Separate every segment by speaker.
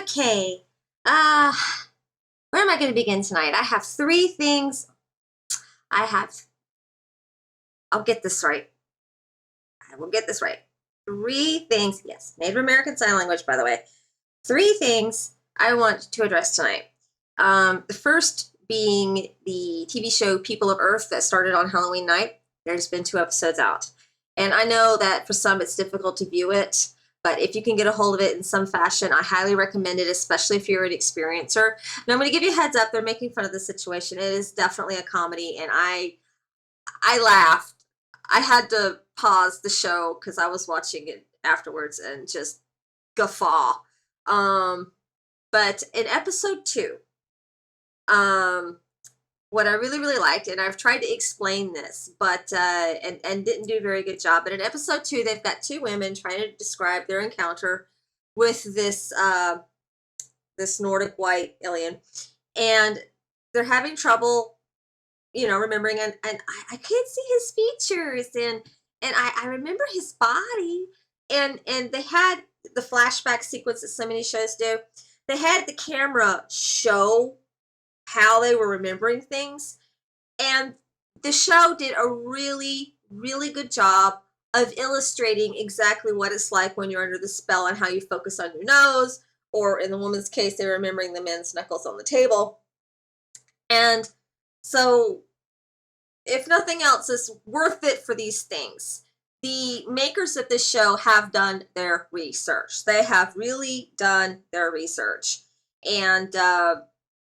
Speaker 1: Okay. Uh, where am I going to begin tonight? I have three things. I have, I'll get this right. I will get this right. Three things. Yes, Native American Sign Language, by the way. Three things I want to address tonight. The first being the TV show People of Earth that started on Halloween night. There's been 2 episodes out. And I know that for some it's difficult to view it, but if you can get a hold of it in some fashion, I highly recommend it, especially if you're an experiencer. Now I'm going to give you a heads up. They're making fun of the situation. It is definitely a comedy, and I laughed. I had to pause the show because I was watching it afterwards and just guffaw. But in episode 2, what I really, really liked, and I've tried to explain this, but and didn't do a very good job. But in episode 2, they've got 2 women trying to describe their encounter with this Nordic white alien, and they're having trouble, remembering. And I can't see his features, and I remember his body, and they had the flashback sequence that so many shows do. They had the camera show how they were remembering things. And the show did a really, really good job of illustrating exactly what it's like when you're under the spell and how you focus on your nose, or in the woman's case, they're remembering the men's knuckles on the table. And so, if nothing else, it's worth it for these things. The makers of this show have done their research. They have really done their research. And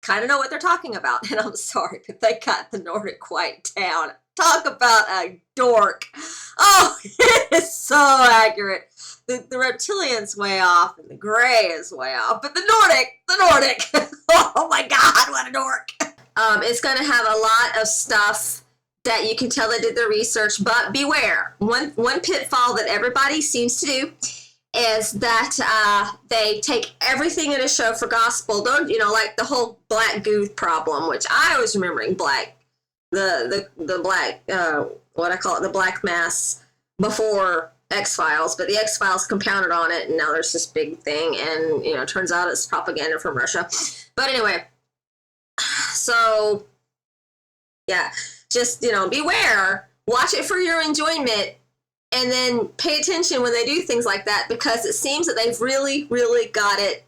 Speaker 1: kind of know what they're talking about. And I'm sorry, but they got the Nordic white down. Talk about a dork. Oh, it is so accurate. The reptilian's way off and the gray is way off, but the Nordic. Oh my God, what a dork. It's going to have a lot of stuff that you can tell they did their research, but beware. One pitfall that everybody seems to do is that they take everything in a show for gospel. Don't like the whole black goo problem, which I was remembering black, the black, what I call it, the black mass before X-Files, but the X-Files compounded on it, and now there's this big thing, and turns out it's propaganda from Russia. But anyway, so yeah, just beware. Watch it for your enjoyment. And then pay attention when they do things like that, because it seems that they've really, really got it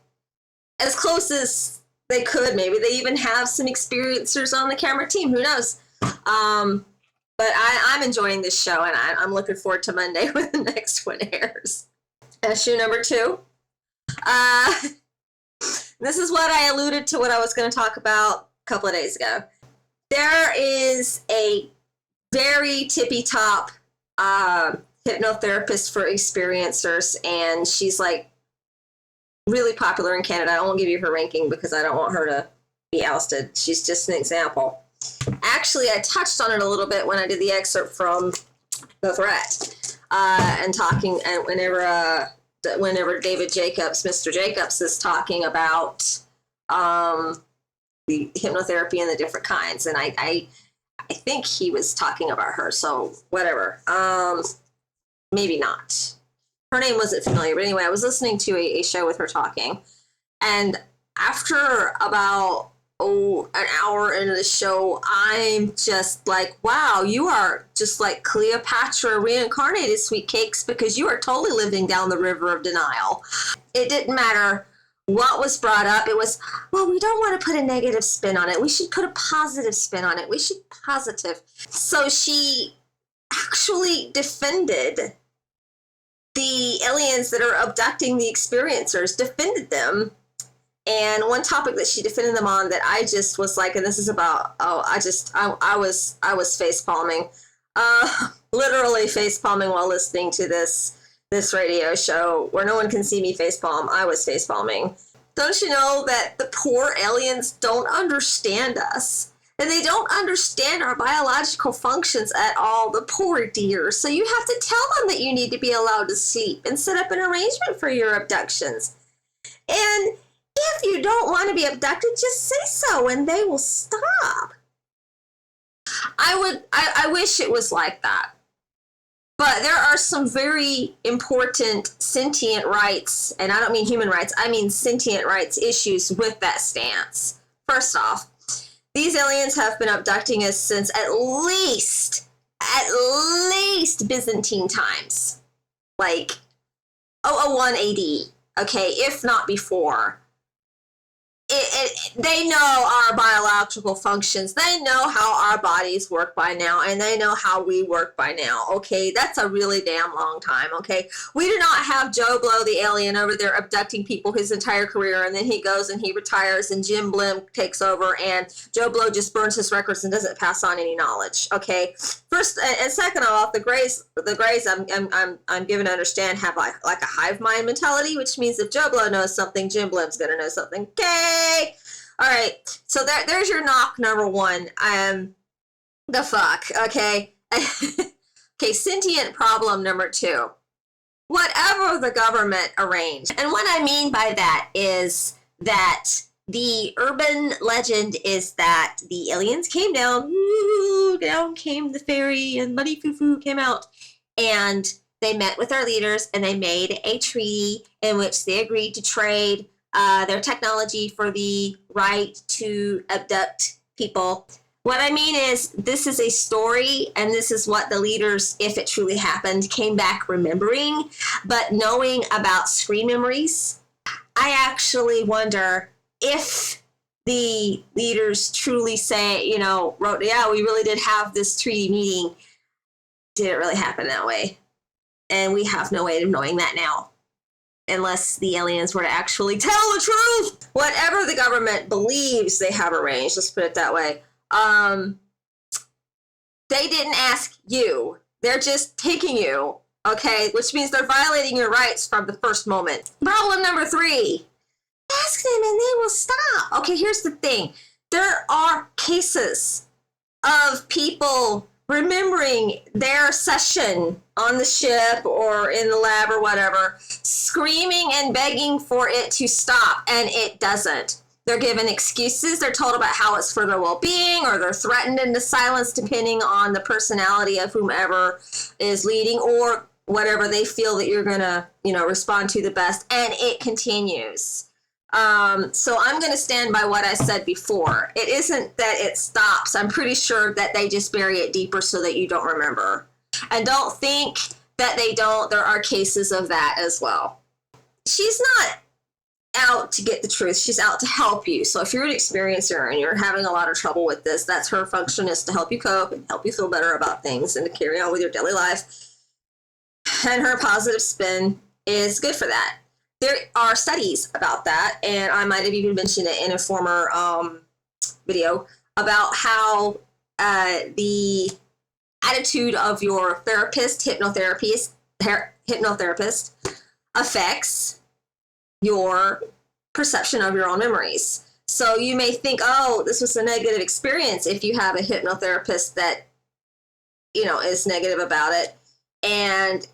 Speaker 1: as close as they could. Maybe they even have some experiencers on the camera team. Who knows? But I'm enjoying this show, and I'm looking forward to Monday when the next one airs. Issue number 2. This is what I alluded to what I was going to talk about a couple of days ago. There is a very tippy-top hypnotherapist for experiencers, and she's like really popular in Canada. I won't give you her ranking because I don't want her to be ousted. She's just an example. Actually, I touched on it a little bit when I did the excerpt from The Threat, and talking, and whenever David Jacobs, Mr. Jacobs, is talking about the hypnotherapy and the different kinds, and I think he was talking about her, so whatever. Maybe not. Her name wasn't familiar, but anyway, I was listening to a show with her talking, and after about an hour into the show, I'm just like, wow, you are just like Cleopatra reincarnated, sweet cakes, because you are totally living down the river of denial. It didn't matter what was brought up. It was, well, we don't want to put a negative spin on it. We should put a positive spin on it. We should positive. So she actually defended the aliens that are abducting the experiencers, defended them. And one topic that she defended them on that I just was like, and this is about, I was face palming, literally face palming while listening to this radio show where no one can see me face palm. I was face palming. Don't you know that the poor aliens don't understand us? And they don't understand our biological functions at all, the poor dears. So you have to tell them that you need to be allowed to sleep and set up an arrangement for your abductions. And if you don't want to be abducted, just say so and they will stop. I wish it was like that. But there are some very important sentient rights, and I don't mean human rights, I mean sentient rights issues with that stance. First off, these aliens have been abducting us since at least Byzantine times. Like 001 AD, okay, if not before. They know our biological functions. They know how our bodies work by now, and they know how we work by now. Okay, that's a really damn long time. Okay, we do not have Joe Blow the alien over there abducting people his entire career, and then he goes and he retires, and Jim Blim takes over, and Joe Blow just burns his records and doesn't pass on any knowledge. Okay, first and second off, the Greys I'm given to understand have like a hive mind mentality, which means if Joe Blow knows something, Jim Blim's gonna know something. Okay. All right, so there's your knock number one. The fuck, okay? Okay, sentient problem number two. Whatever the government arranged. And what I mean by that is that the urban legend is that the aliens came down, down came the fairy, and Muddy Foo Foo came out, and they met with our leaders, and they made a treaty in which they agreed to trade their technology for the right to abduct people. What I mean is, this is a story, and this is what the leaders, if it truly happened, came back remembering. But knowing about screen memories, I actually wonder if the leaders truly say, wrote, yeah, we really did have this treaty meeting. Did it really happen that way? And we have no way of knowing that now, unless the aliens were to actually tell the truth. Whatever the government believes they have arranged, let's put it that way, they didn't ask you. They're just taking you, okay? Which means they're violating your rights from the first moment. Problem number three, ask them and they will stop. Okay, here's the thing. There are cases of people remembering their session on the ship or in the lab or whatever, screaming and begging for it to stop, and it doesn't. They're given excuses. They're told about how it's for their well-being, or they're threatened into silence depending on the personality of whomever is leading, or whatever they feel that you're going to, respond to the best, and it continues. So I'm going to stand by what I said before. It isn't that it stops. I'm pretty sure that they just bury it deeper so that you don't remember. And don't think that they don't. There are cases of that as well. She's not out to get the truth. She's out to help you. So if you're an experiencer and you're having a lot of trouble with this, that's her function, is to help you cope and help you feel better about things and to carry on with your daily life. And her positive spin is good for that. There are studies about that, and I might have even mentioned it in a former video about how the attitude of your hypnotherapist, affects your perception of your own memories. So you may think, oh, this was a negative experience if you have a hypnotherapist that, is negative about it. And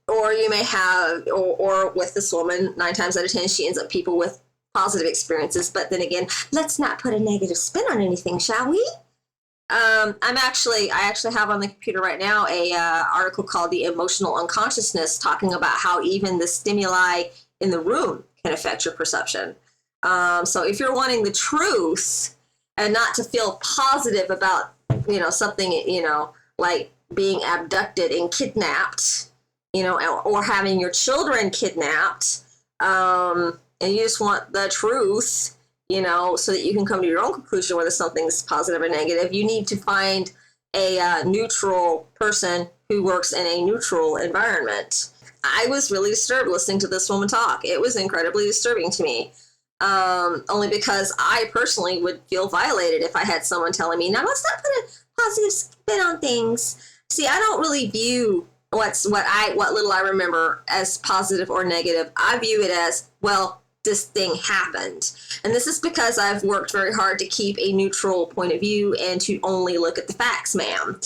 Speaker 1: or you may have, or with this woman, 9 times out of 10, she ends up people with positive experiences. But then again, let's not put a negative spin on anything, shall we? I actually have on the computer right now a article called "The Emotional Unconsciousness," talking about how even the stimuli in the room can affect your perception. So if you're wanting the truth and not to feel positive about, something, like being abducted and kidnapped, or having your children kidnapped, and you just want the truth, so that you can come to your own conclusion whether something's positive or negative, you need to find a neutral person who works in a neutral environment. I was really disturbed listening to this woman talk. It was incredibly disturbing to me, only because I personally would feel violated if I had someone telling me, now let's not put a positive spin on things. See, I don't really view what little I remember as positive or negative. I view it as, well, this thing happened. And this is because I've worked very hard to keep a neutral point of view and to only look at the facts, ma'am.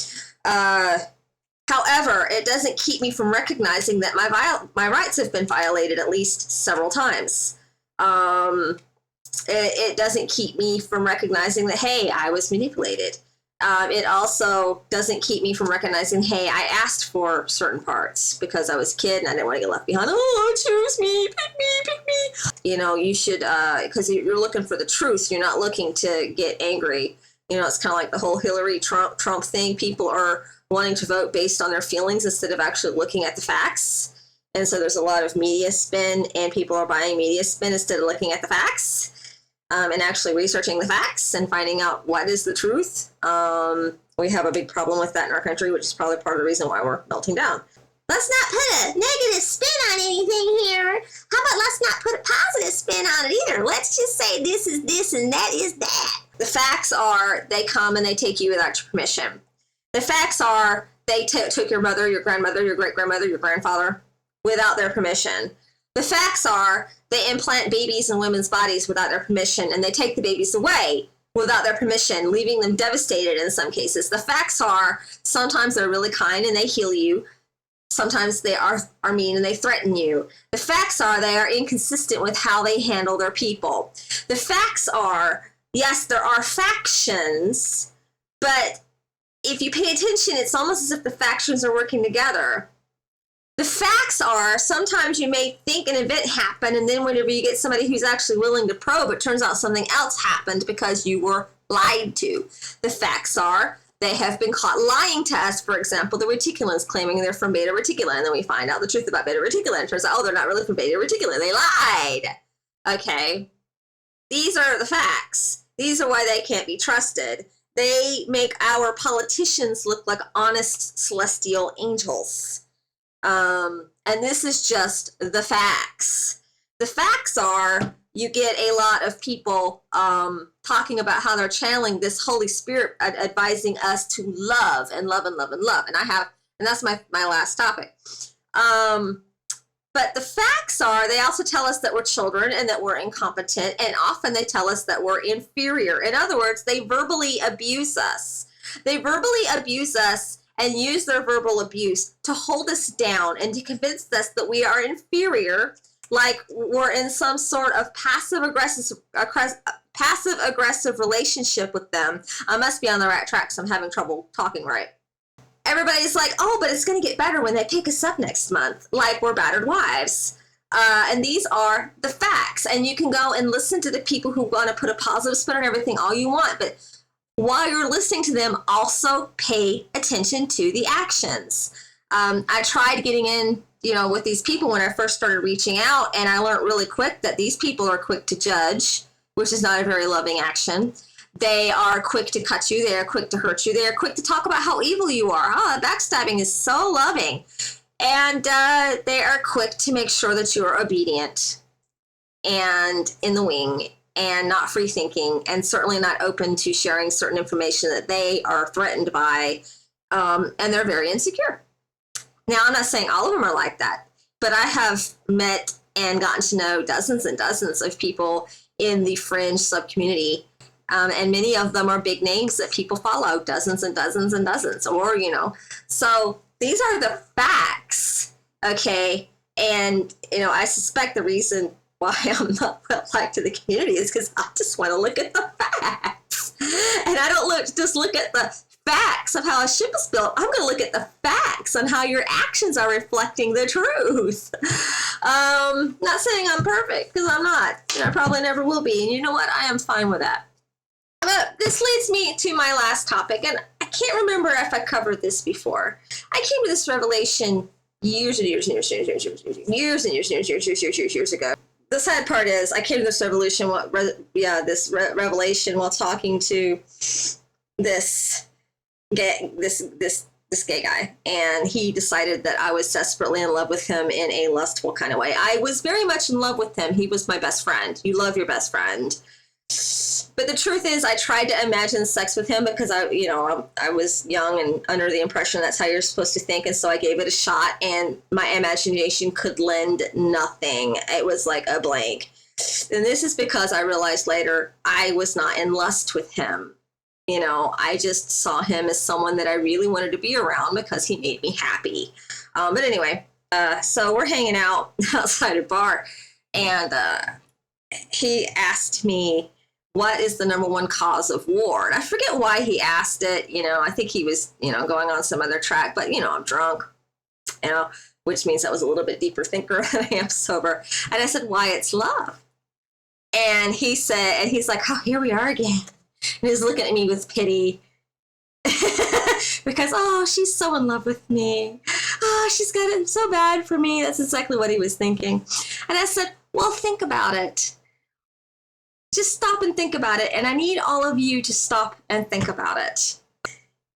Speaker 1: However, it doesn't keep me from recognizing that my rights have been violated at least several times. It doesn't keep me from recognizing that, hey, I was manipulated. It also doesn't keep me from recognizing, hey, I asked for certain parts because I was a kid and I didn't want to get left behind. Oh, choose me, pick me, pick me. You know, you should, because you're looking for the truth. You're not looking to get angry. You know, it's kind of like the whole Hillary Trump thing. People are wanting to vote based on their feelings instead of actually looking at the facts. And so there's a lot of media spin, and people are buying media spin instead of looking at the facts. And actually researching the facts and finding out what is the truth. We have a big problem with that in our country, which is probably part of the reason why we're melting down. Let's not put a negative spin on anything here. How about let's not put a positive spin on it either? Let's just say this is this and that is that. The facts are they come and they take you without your permission. The facts are they took your mother, your grandmother, your great-grandmother, your grandfather without their permission. The facts are they implant babies in women's bodies without their permission, and they take the babies away without their permission, leaving them devastated in some cases. The facts are sometimes they're really kind and they heal you. Sometimes they are mean and they threaten you. The facts are they are inconsistent with how they handle their people. The facts are, yes, there are factions, but if you pay attention, it's almost as if the factions are working together. The facts are sometimes you may think an event happened, and then whenever you get somebody who's actually willing to probe, it turns out something else happened because you were lied to. The facts are they have been caught lying to us. For example, the reticulans claiming they're from Beta Reticula, and then we find out the truth about Beta Reticula, and it turns out, oh, they're not really from Beta Reticula. They lied. Okay. These are the facts. These are why they can't be trusted. They make our politicians look like honest celestial angels. And this is just the facts. The facts are you get a lot of people talking about how they're channeling this Holy Spirit advising us to love and love and love and love. And that's my last topic. But the facts are they also tell us that we're children and that we're incompetent. And often they tell us that we're inferior. In other words, they verbally abuse us. They verbally abuse us and use their verbal abuse to hold us down and to convince us that we are inferior, like we're in some sort of passive-aggressive relationship with them. I must be on the right track, so I'm having trouble talking right. Everybody's like, oh, but it's going to get better when they pick us up next month, like we're battered wives. And these are the facts. And you can go and listen to the people who want to put a positive spin on everything all you want, but while you're listening to them, also pay attention to the actions. I tried getting in, with these people when I first started reaching out, and I learned really quick that these people are quick to judge, which is not a very loving action. They are quick to cut you. They are quick to hurt you. They are quick to talk about how evil you are. Backstabbing is so loving. And they are quick to make sure that you are obedient and in the wing, and not free thinking, and certainly not open to sharing certain information that they are threatened by, and they're very insecure. Now, I'm not saying all of them are like that, but I have met and gotten to know dozens and dozens of people in the fringe sub-community, and many of them are big names that people follow, dozens and dozens and dozens, or, So these are the facts, okay? And, I suspect the reason why I'm not well liked to the community is because I just want to look at the facts. And I don't just look at the facts of how a ship is built. I'm going to look at the facts on how your actions are reflecting the truth. Not saying I'm perfect, because I'm not. I probably never will be. And you know what? I am fine with that. But this leads me to my last topic, and I can't remember if I covered this before. I came to this revelation years ago. The sad part is I came to this revelation while talking to this gay guy, and he decided that I was desperately in love with him in a lustful kind of way. I was very much in love with him. He was my best friend. You love your best friend. But the truth is, I tried to imagine sex with him because I was young and under the impression that's how you're supposed to think, and so I gave it a shot, and my imagination could lend nothing. It was like a blank. And this is because I realized later I was not in lust with him. I just saw him as someone that I really wanted to be around because he made me happy. But anyway, so we're hanging out outside a bar, and he asked me what is the number one cause of war? And I forget why he asked it. I think he was, going on some other track, but, I'm drunk, which means I was a little bit deeper thinker than I am sober. And I said, why, it's love. And he's like, oh, here we are again. And he's looking at me with pity because, oh, she's so in love with me. Oh, she's got it so bad for me. That's exactly what he was thinking. And I said, well, think about it. Just stop and think about it. And I need all of you to stop and think about it.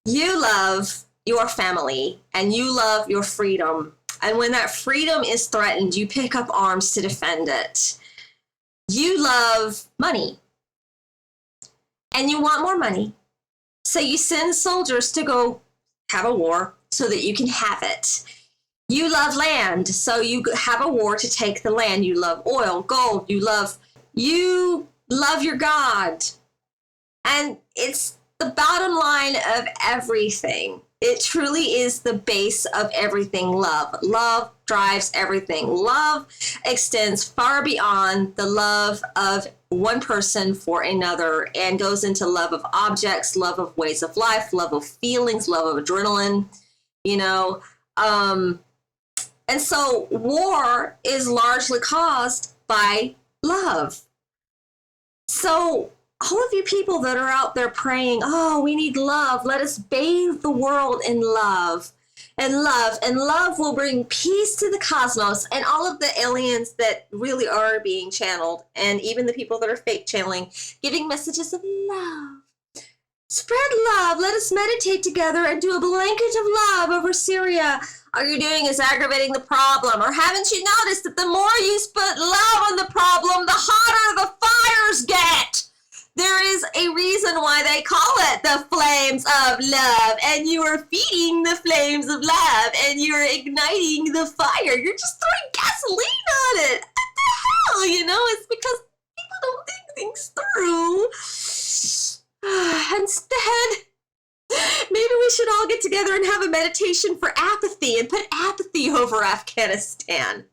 Speaker 1: You love your family and you love your freedom. And when that freedom is threatened, you pick up arms to defend it. You love money and you want more money. So you send soldiers to go have a war so that you can have it. You love land, so you have a war to take the land. You love oil, gold, you love your God. And it's the bottom line of everything. It truly is the base of everything. Love drives everything. Love extends far beyond the love of one person for another and goes into love of objects, love of ways of life, love of feelings, love of adrenaline, and so war is largely caused by love. So all of you people that are out there praying, oh, we need love. Let us bathe the world in love. And love will bring peace to the cosmos and all of the aliens that really are being channeled, and even the people that are fake channeling, giving messages of love. Spread love. Let us meditate together and do a blanket of love over Syria. All you're doing is aggravating the problem. Or haven't you noticed that the more you put love on the problem, the hotter the fires get? There is a reason why they call it the flames of love, and you are feeding the flames of love, and you're igniting the fire. You're just throwing gasoline on it. What the hell, It's because people don't think things through. Instead, maybe we should all get together and have a meditation for apathy and put apathy over Afghanistan.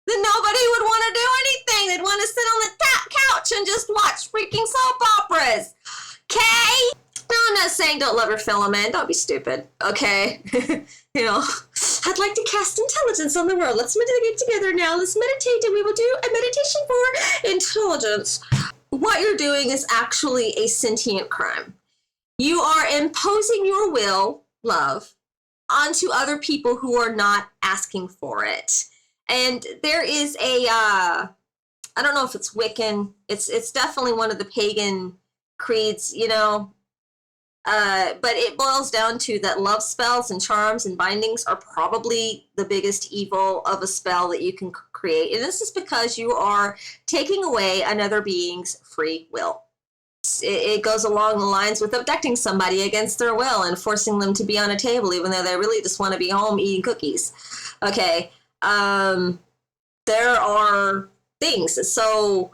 Speaker 1: Then nobody would want to do anything. They'd want to sit on the couch and just watch freaking soap operas. Okay? No, I'm not saying don't love your fellow man. Don't be stupid. Okay? I'd like to cast intelligence on the world. Let's meditate together now. Let's meditate, and we will do a meditation for intelligence. What you're doing is actually a sentient crime. You are imposing your will, love, onto other people who are not asking for it. And there is I don't know if it's Wiccan. It's definitely one of the pagan creeds, but it boils down to that love spells and charms and bindings are probably the biggest evil of a spell that you can create. And this is because you are taking away another being's free will. It goes along the lines with abducting somebody against their will and forcing them to be on a table, even though they really just want to be home eating cookies. Okay. There are things. So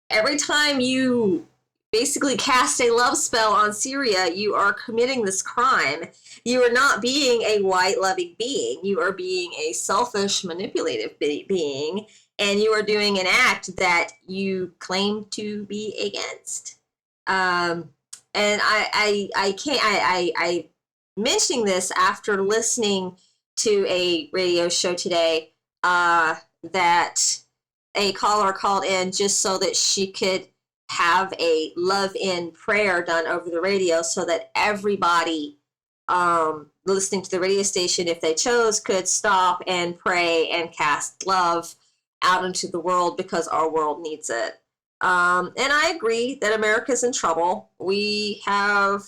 Speaker 1: every time you basically cast a love spell on Syria, you are committing this crime. You are not being a white loving being. You are being a selfish, manipulative being, and you are doing an act that you claim to be against. And I mentioning this after listening to a radio show today, that a caller called in just so that she could have a love-in prayer done over the radio so that everybody listening to the radio station, if they chose, could stop and pray and cast love out into the world because our world needs it. And I agree that America's in trouble. We have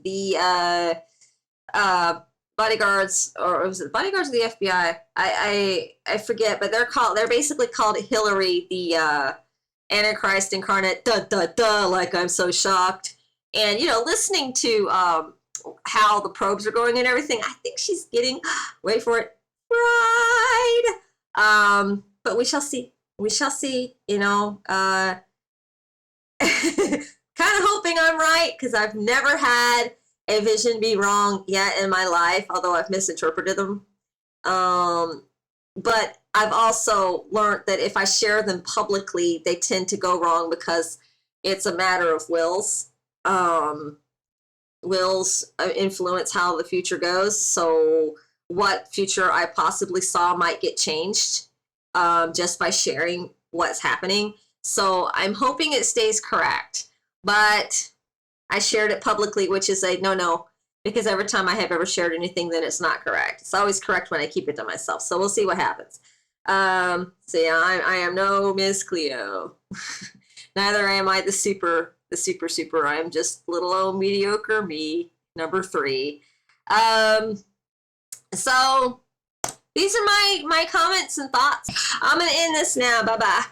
Speaker 1: the bodyguards, or was it bodyguards of the FBI? I forget, but they're basically called Hillary, the Antichrist incarnate. Like I'm so shocked. And listening to how the probes are going and everything, I think she's getting, wait for it, right. But we shall see. We shall see. Kind of hoping I'm right, because I've never had a vision be wrong yet in my life, although I've misinterpreted them. But I've also learned that if I share them publicly, they tend to go wrong because, it's a matter of wills. Wills influence how the future goes. So what future I possibly saw might get changed just by sharing what's happening. So I'm hoping it stays correct. But I shared it publicly, which is a no, because every time I have ever shared anything, then it's not correct. It's always correct when I keep it to myself. So we'll see what happens. So yeah, I am no Miss Cleo. Neither am I the super. I am just little old mediocre me, number 3. So these are my comments and thoughts. I'm gonna end this now. Bye bye.